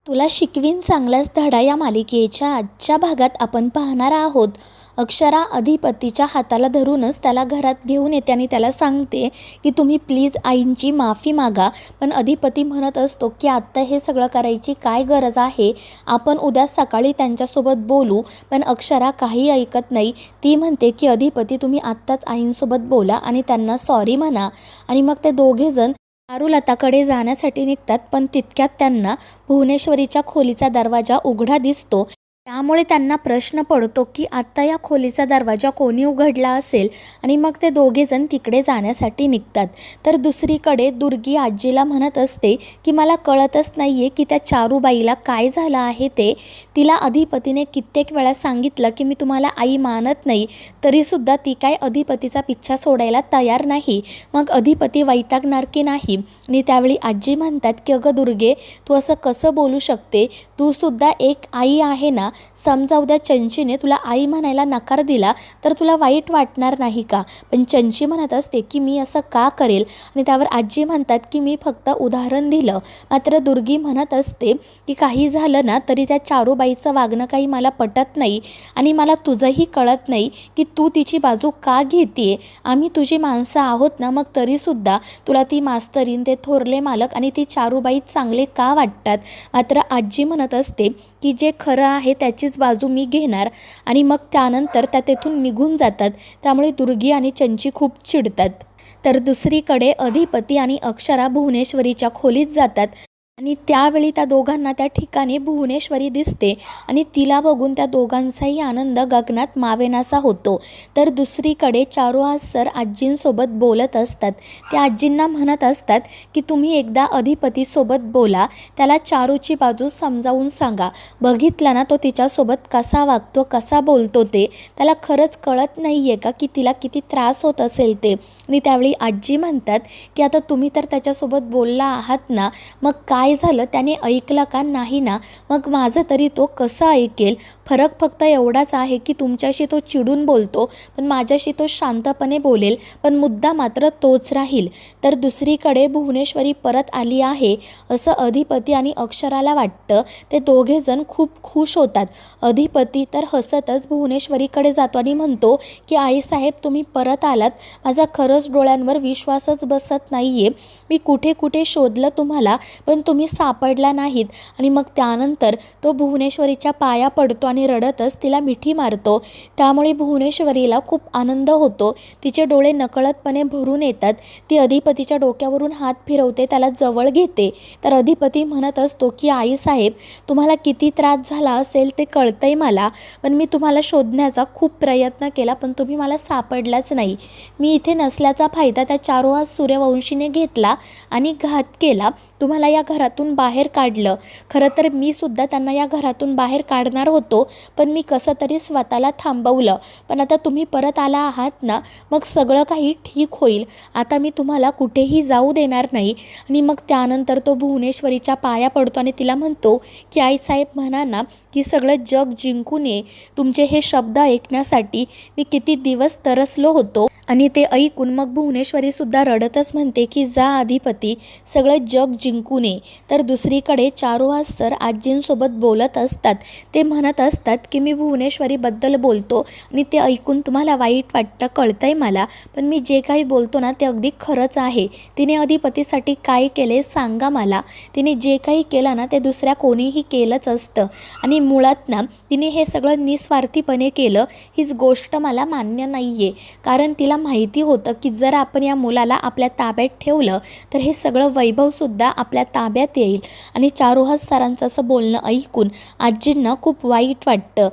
तुला शिकवीन चांगलाच धडा या मालिकेच्या आजच्या भागात आपण पाहणार आहोत. अक्षरा अधिपतीच्या हाताला धरूनच त्याला घरात घेऊन येते आणि त्याला सांगते की तुम्ही प्लीज आईंची माफी मागा. पण अधिपती म्हणत असतो की आत्ता हे सगळं करायची काय गरज आहे, आपण उद्या सकाळी त्यांच्यासोबत बोलू. पण अक्षरा काही ऐकत नाही. ती म्हणते की अधिपती तुम्ही आत्ताच आईंसोबत बोला आणि त्यांना सॉरी म्हणा. आणि मग ते दोघेजण चारुलताकडे जाण्यासाठी निघतात. पण तितक्यात त्यांना भुवनेश्वरीच्या खोलीचा दरवाजा उघडा दिसतो. त्यामुळे त्यांना प्रश्न पडतो की आत्ता या खोलीचा दरवाजा कोणी उघडला असेल. आणि मग ते दोघेजण तिकडे जाण्यासाठी निघतात. तर दुसरीकडे दुर्गी आजीला म्हणत असते की मला कळतच नाही आहे की त्या चारूबाईला काय झालं आहे ते. तिला अधिपतीने कित्येक वेळा सांगितलं की मी तुम्हाला आई मानत नाही, तरीसुद्धा ती काय अधिपतीचा पिच्छा सोडायला तयार नाही. मग अधिपती वैतागणार की नाही. आणि त्यावेळी आजी म्हणतात की अगं दुर्गे, तू असं कसं बोलू शकते, तू सुद्धा एक आई आहे ना. समजा उद्या चंचीने तुला आई म्हणायला नकार दिला तर तुला वाईट वाटणार नाही का. पण चंची म्हणत असते की मी असं का करेल. आणि त्यावर आजी म्हणतात की मी फक्त उदाहरण दिलं. मात्र दुर्गी म्हणत असते की काही झालं ना तरी त्या चारूबाईचं वागणं काही मला पटत नाही. आणि मला तुझंही कळत नाही की तू तिची बाजू का घेते. आम्ही तुझी माणसं आहोत ना, मग तरीसुद्धा तुला ती मास्तरीन, ते थोरले मालक आणि ती चारूबाई चांगले का वाटतात. मात्र आजी म्हणत असते की जे खरं आहे त्याचीच बाजू मी घेणार. आणि मग त्यानंतर त्या तेथून निघून जातात. त्यामुळे दुर्गी आणि चंची खूप चिडतात. तर दुसरीकडे अधिपती आणि अक्षरा भुवनेश्वरीच्या खोलीत जातात. आणि त्यावेळी त्या दोघांना त्या ठिकाणी भुवनेश्वरी दिसते. आणि तिला बघून त्या दोघांचाही आनंद गगनात मावेनासा होतो. तर दुसरीकडे चारुहास सर आजींसोबत बोलत असतात. त्या आजींना म्हणत असतात की तुम्ही एकदा अधिपतीसोबत बोला, त्याला चारूची बाजू समजावून सांगा. बघितला ना तो तिच्यासोबत कसा वागतो, कसा बोलतो ते. त्याला खरंच कळत नाही आहे का की तिला किती त्रास होत असेल ते. आणि त्यावेळी आजी म्हणतात की आता तुम्ही तर त्याच्यासोबत बोलला आहात ना, मग काय झालं, त्याने ऐकलं का नाही ना. मग माझं तरी तो कसं ऐकेल. फरक फक्त एवढाच आहे की तुमच्याशी तो चिडून बोलतो, पण माझ्याशी तो शांतपणे बोलेल, पण मुद्दा मात्र तोच राहील. तर दुसरीकडे भुवनेश्वरी परत आली आहे असं अधिपती आणि अक्षराला वाटतं. ते दोघेजण खूप खुश होतात. अधिपती तर हसतच भुवनेश्वरीकडे जातो आणि म्हणतो की आईसाहेब तुम्ही परत आलात, माझा खरंच डोळ्यांवर विश्वासच बसत नाही आहे. मी कुठे कुठे शोधलं तुम्हाला, पण तुम्ही सापडला नाहीत. आणि मग त्यानंतर तो भुवनेश्वरीच्या पाया पडतो आणि रडतच तिला मिठी मारतो. त्यामुळे भुवनेश्वरीला खूप आनंद होतो. तिचे डोळे नकळतपणे भरून येतात. ती अधिपतीच्या डोक्यावरून हात फिरवते, त्याला जवळ घेते. तर अधिपती म्हणत असतो की आईसाहेब तुम्हाला किती त्रास झाला असेल ते कळतंय मला, पण मी तुम्हाला शोधण्याचा खूप प्रयत्न केला, पण तुम्ही मला सापडलाच नाही. मी इथे नसल्याचा फायदा त्या चारुहास सूर्यवंशीने घेतला आणि घात केला. तुम्हाला या घरातून बाहेर काढलं. खरं तर मी सुद्धा त्यांना या घरातून बाहेर काढणार होतो, पण मी कसं तरी स्वतःला थांबवलं. पण आता तुम्ही परत आला आहात ना, मग सगळं काही ठीक होईल. आता मी तुम्हाला कुठेही जाऊ देणार नाही. आणि मग त्यानंतर तो भुवनेश्वरीच्या पाया पडतो आणि तिला म्हणतो की आईसाहेब म्हणा ना की सगळं जग जिंकून ये. तुमचे हे शब्द ऐकण्यासाठी मी किती दिवस तरसलो होतो. आणि ते ऐकून मग भुवनेश्वरीसुद्धा रडतच म्हणते की जा अधिपती, सगळं जग जिंकून ये. तर दुसरीकडे चारुहास सर आजींसोबत बोलत असतात. ते म्हणत असतात की मी भुवनेश्वरीबद्दल बोलतो आणि ते ऐकून तुम्हाला वाईट वाटतं, कळतंय मला, पण मी जे काही बोलतो ना ते अगदी खरंच आहे. तिने अधिपतीसाठी काय केले सांगा मला. तिने जे काही केलं ना ते दुसऱ्या कोणीही केलंच असतं. आणि मुळात ना तिने हे सगळं निस्वार्थीपणे केलं. हीच गोष्ट मला मान्य नाही आहे. कारण तिला माहिती होतं की जर आपण या मुलाला आपल्या ताब्यात ठेवलं तर हे सगळं वैभवसुद्धा आपल्या ताब्यात येईल. आणि चारुहास सरांचं असं बोलणं ऐकून आजींना खूप वाईट वाटतं.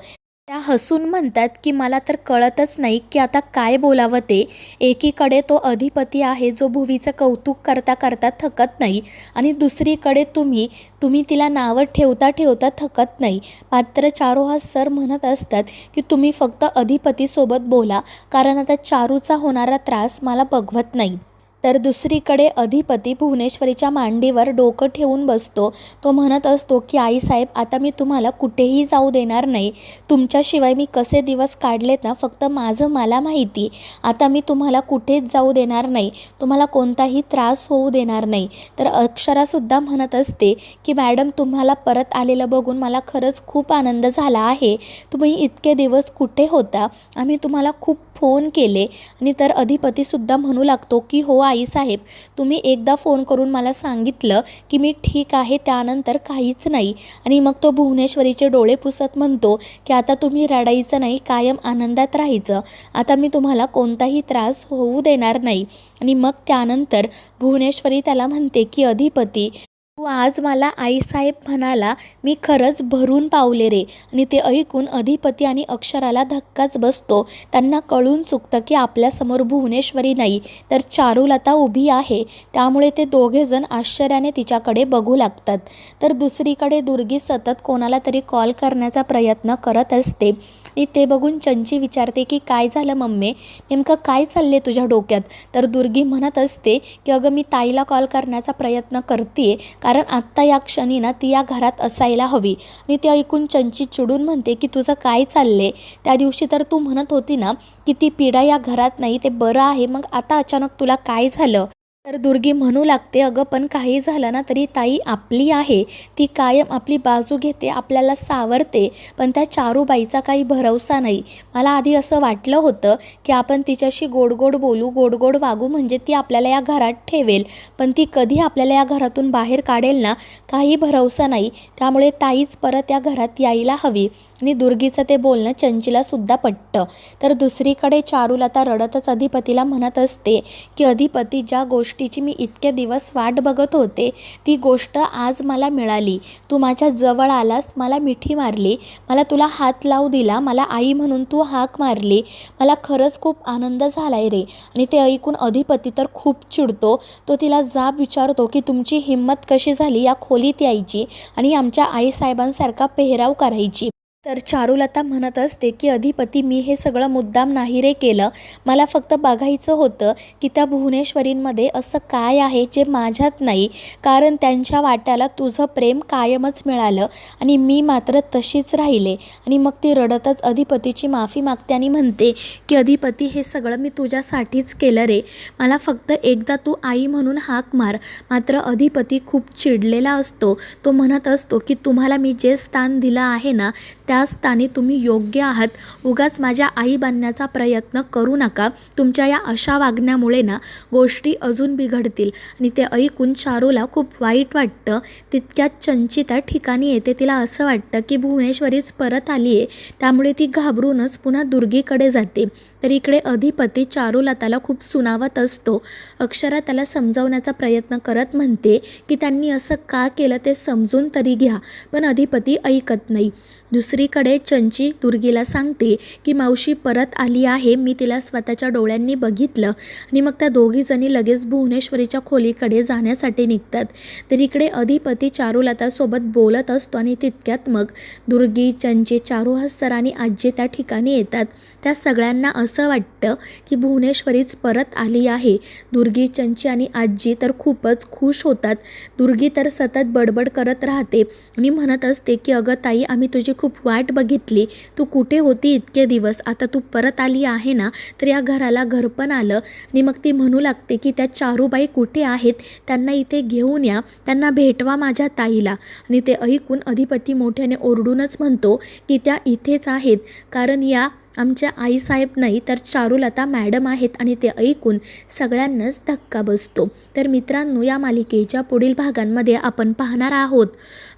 त्या हसून म्हणतात की मला तर कळतच नाही की आता काय बोलावं ते. एकीकडे तो अधिपती आहे जो भुवीचं कौतुक करता करता थकत नाही, आणि दुसरीकडे तुम्ही तिला नावं ठेवता ठेवता थकत नाही. मात्र चारुहास सर म्हणत असतात की तुम्ही फक्त अधिपतीसोबत बोला, कारण आता चारूचा होणारा त्रास मला बघवत नाही. तर दुसरीकडे अधिपती भुवनेश्वरीच्या मांडीवर डोकं ठेवून बसतो. तो म्हणत असतो की आईसाहेब, आता मी तुम्हाला कुठेही जाऊ देणार नाही. तुमच्याशिवाय मी कसे दिवस काढलेत ना, फक्त माझं मला माहिती. आता मी तुम्हाला कुठेच जाऊ देणार नाही, तुम्हाला कोणताही त्रास होऊ देणार नाही. तर अक्षरासुद्धा म्हणत असते की मॅडम, तुम्हाला परत आलेलं बघून मला खरंच खूप आनंद झाला आहे. तुम्ही इतके दिवस कुठे होता? आम्ही तुम्हाला खूप फोन केले. आणि तर अधिपतीसुद्धा म्हणू लागतो की हो आईसाहेब, तुम्ही एकदा फोन करून मला सांगितलं की मी ठीक आहे, त्यानंतर काहीच नाही. आणि मग तो भुवनेश्वरीचे डोळे पुसत म्हणतो की आता तुम्ही रडायचं नाही, कायम आनंदात राहायचं. आता मी तुम्हाला कोणताही त्रास होऊ देणार नाही. आणि मग त्यानंतर भुवनेश्वरी त्याला म्हणते की अधिपती, तू आज मला आईसाहेब म्हणाला, मी खरंच भरून पावले रे. आणि ते ऐकून अधिपती आणि अक्षराला धक्काच बसतो. त्यांना कळून चुकतं की आपल्यासमोर भुवनेश्वरी नाही तर चारुलता उभी आहे. त्यामुळे ते दोघेजण आश्चर्याने तिच्याकडे बघू लागतात. तर दुसरीकडे दुर्गी सतत कोणाला तरी कॉल करण्याचा प्रयत्न करत असते. आणि ते बघून चंची विचारते की काय झालं मम्मी, नेमकं काय चालले तुझ्या डोक्यात? तर दुर्गी म्हणत असते की अगं, मी ताईला कॉल करण्याचा प्रयत्न करते, कारण आत्ता या क्षणी ना ती या घरात असायला हवी. आणि ते ऐकून चंची चिडून म्हणते की तुझं काय चालले? त्या दिवशी तर तू म्हणत होती ना की ती पिढा या घरात नाही, ते बरं आहे, मग आता अचानक तुला काय झालं? तर दुर्गी म्हणू लागते, अगं पण काही झालं ना तरी ताई आपली आहे, ती कायम आपली बाजू घेते, आपल्याला सावरते. पण त्या चारूबाईचा काही भरवसा नाही. मला आधी असं वाटलं होतं की आपण तिच्याशी गोड गोड बोलू, गोड गोड वागू, म्हणजे ती आपल्याला या घरात ठेवेल. पण ती कधी आपल्याला या घरातून बाहेर काढेल ना, काही भरवसा नाही. त्यामुळे ताईच परत या घरात यायला हवी. आणि दुर्गीचं ते बोलणं चंचीलासुद्धा पटतं. तर दुसरीकडे चारुलता रडतच अधिपतीला म्हणत असते की अधिपती, ज्या गोष्टीची मी इतके दिवस वाट बघत होते ती गोष्ट आज मला मिळाली. तू माझ्या जवळ आलास, मला मिठी मारली, मला तुला हात लावू दिला, मला आई म्हणून तू हाक मारली. मला खरंच खूप आनंद झालाय रे. आणि ते ऐकून अधिपती तर खूप चिडतो. तो तिला जाब विचारतो की तुमची हिंमत कशी झाली या खोलीत यायची आणि आमच्या आईसाहेबांसारखा पेहराव करायची? तर चारुलता म्हणत असते की अधिपती, मी हे सगळं मुद्दाम नाही रे केलं. मला फक्त बघायचं होतं की त्या भुवनेश्वरींमध्ये असं काय आहे जे माझ्यात नाही, कारण त्यांच्या वाट्याला तुझं प्रेम कायमच मिळालं आणि मी मात्र तशीच राहिले. आणि मग ती रडतच अधिपतीची माफी मागते आणि म्हणते की अधिपती, हे सगळं मी तुझ्यासाठीच केलं रे. मला फक्त एकदा तू आई म्हणून हाक मार. मात्र अधिपती खूप चिडलेला असतो. तो म्हणत असतो की तुम्हाला मी जे स्थान दिलं आहे ना, त्या स्थानी तुम्ही योग्य आहात. उगाच माझ्या आई बनण्याचा प्रयत्न करू नका. तुमच्या या अशा वागण्यामुळे ना गोष्टी अजून बिघडतील. आणि ते ऐकून चारूला खूप वाईट वाटतं. तितक्यात चंची त्या ठिकाणी येते. तिला असं वाटतं की भुवनेश्वरीच परत आली आहे. त्यामुळे ती घाबरूनच पुन्हा दुर्गीकडे जाते. तर इकडे अधिपती चारुलताला खूप सुनावत असतो. अक्षरा त्याला समजावण्याचा प्रयत्न करत म्हणते की त्यांनी असं का केलं ते समजून तरी घ्या. पण अधिपती ऐकत नाही. दुसरीकडे चंची दुर्गीला सांगते की मावशी परत आली आहे, मी तिला स्वतःच्या डोळ्यांनी बघितलं. आणि मग त्या दोघीजणी लगेच भुवनेश्वरीच्या खोलीकडे जाण्यासाठी निघतात. तर इकडे अधिपती चारुलतासोबत बोलत असतो आणि तितक्यात मग दुर्गी, चंची, चारुहास आणि आजी त्या ठिकाणी येतात. त्या सगळ्यांना असं वाटतं की भुवनेश्वरीच परत आली आहे. दुर्गी, चंची आणि आजी तर खूपच खुश होतात. दुर्गी तर सतत बडबड करत राहते आणि म्हणत असते की अगं ताई, आम्ही तुझी खूप वाट बघितली, तू कुठे होती इतके दिवस, आता तू परत आली आहे ना, तर या घराला घर पण आलं. आणि मग ती म्हणू लागते की त्या चारूबाई कुठे आहेत, त्यांना इथे घेऊन या, त्यांना भेटवा माझ्या ताईला. आणि ते ऐकून अधिपती मोठ्याने ओरडूनच म्हणतो की त्या इथेच आहेत, कारण या आमच्या आईसाहेब नाही तर चारुलता मॅडम आहेत. आणि ते ऐकून सगळ्यांनाच धक्का बसतो. तर मित्रांनो, या मालिकेच्या पुढील भागांमध्ये आपण पाहणार आहोत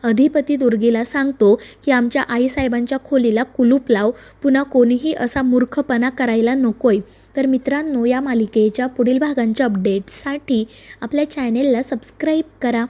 अधिपती दुर्गीला सांगतो की आमच्या आईसाहेबांच्या खोलीला कुलूप लाव, पुन्हा कोणीही असा मूर्खपणा करायला नकोय. तर मित्रांनो, या मालिकेच्या पुढील भागांच्या अपडेट्ससाठी आपल्या चॅनेलला सबस्क्राईब करा.